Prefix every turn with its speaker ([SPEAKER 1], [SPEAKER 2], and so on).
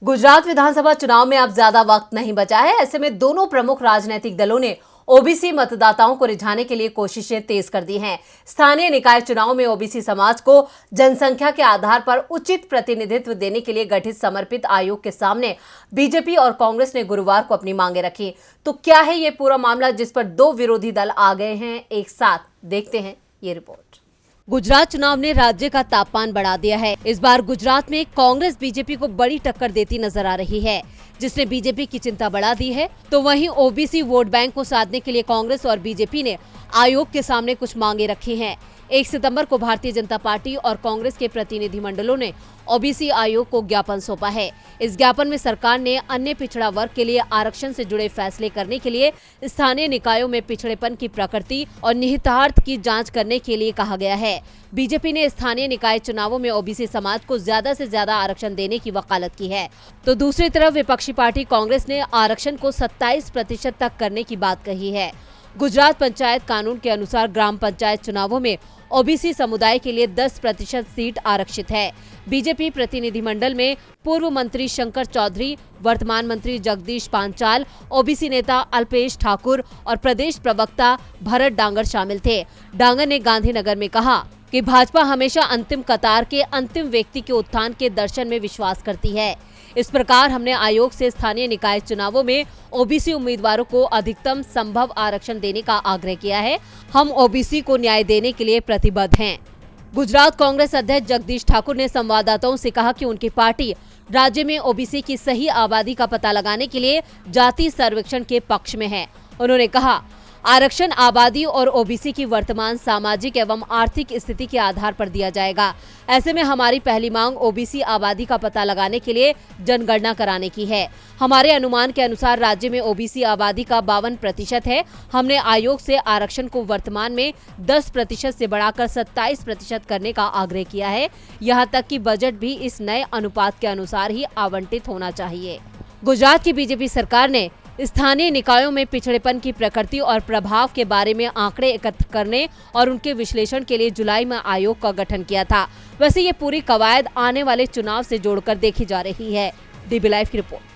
[SPEAKER 1] गुजरात विधानसभा चुनाव में अब ज्यादा वक्त नहीं बचा है। ऐसे में दोनों प्रमुख राजनीतिक दलों ने ओबीसी मतदाताओं को रिझाने के लिए कोशिशें तेज कर दी हैं। स्थानीय निकाय चुनाव में ओबीसी समाज को जनसंख्या के आधार पर उचित प्रतिनिधित्व देने के लिए गठित समर्पित आयोग के सामने बीजेपी और कांग्रेस ने गुरुवार को अपनी मांगे रखी। तो क्या है ये पूरा मामला जिस पर दो विरोधी दल आ गए हैं एक साथ? देखते हैं ये रिपोर्ट। गुजरात चुनाव ने राज्य का तापमान बढ़ा दिया है। इस बार गुजरात में कांग्रेस बीजेपी को बड़ी टक्कर देती नजर आ रही है, जिसने बीजेपी की चिंता बढ़ा दी है। तो वहीं ओबीसी वोट बैंक को साधने के लिए कांग्रेस और बीजेपी ने आयोग के सामने कुछ मांगे रखी हैं। 1 सितंबर को भारतीय जनता पार्टी और कांग्रेस के प्रतिनिधिमंडलों ने ओबीसी आयोग को ज्ञापन सौंपा है। इस ज्ञापन में सरकार ने अन्य पिछड़ा वर्ग के लिए आरक्षण से जुड़े फैसले करने के लिए स्थानीय निकायों में पिछड़ेपन की प्रकृति और निहितार्थ की जांच करने के लिए कहा गया है। बीजेपी ने स्थानीय निकाय चुनावों में ओबीसी समाज को ज्यादा से ज्यादा आरक्षण देने की वकालत की है, तो दूसरी तरफ विपक्षी पार्टी कांग्रेस ने आरक्षण को 27% तक करने की बात कही है। गुजरात पंचायत कानून के अनुसार ग्राम पंचायत चुनावों में ओबीसी समुदाय के लिए 10% सीट आरक्षित है। बीजेपी प्रतिनिधिमंडल में पूर्व मंत्री शंकर चौधरी, वर्तमान मंत्री जगदीश पांचाल, ओबीसी नेता अल्पेश ठाकुर और प्रदेश प्रवक्ता भरत डांगर शामिल थे। डांगर ने गांधीनगर में कहा कि भाजपा हमेशा अंतिम कतार के अंतिम व्यक्ति के उत्थान के दर्शन में विश्वास करती है। इस प्रकार हमने आयोग से स्थानीय निकाय चुनावों में ओबीसी उम्मीदवारों को अधिकतम संभव आरक्षण देने का आग्रह किया है। हम ओबीसी को न्याय देने के लिए प्रतिबद्ध हैं। गुजरात कांग्रेस अध्यक्ष जगदीश ठाकुर ने संवाददाताओं से कहा कि उनकी पार्टी राज्य में ओबीसी की सही आबादी का पता लगाने के लिए जाति सर्वेक्षण के पक्ष में है। उन्होंने कहा, आरक्षण आबादी और ओबीसी की वर्तमान सामाजिक एवं आर्थिक स्थिति के आधार पर दिया जाएगा। ऐसे में हमारी पहली मांग ओबीसी आबादी का पता लगाने के लिए जनगणना कराने की है। हमारे अनुमान के अनुसार राज्य में ओबीसी आबादी का 52% है। हमने आयोग से आरक्षण को वर्तमान में 10% से बढ़ाकर 27% करने का आग्रह किया है। यहाँ तक कि बजट भी इस नए अनुपात के अनुसार ही आवंटित होना चाहिए। गुजरात की बीजेपी सरकार ने स्थानीय निकायों में पिछड़ेपन की प्रकृति और प्रभाव के बारे में आंकड़े एकत्र करने और उनके विश्लेषण के लिए जुलाई में आयोग का गठन किया था। वैसे ये पूरी कवायद आने वाले चुनाव से जोड़कर देखी जा रही है। डीबी लाइव की रिपोर्ट।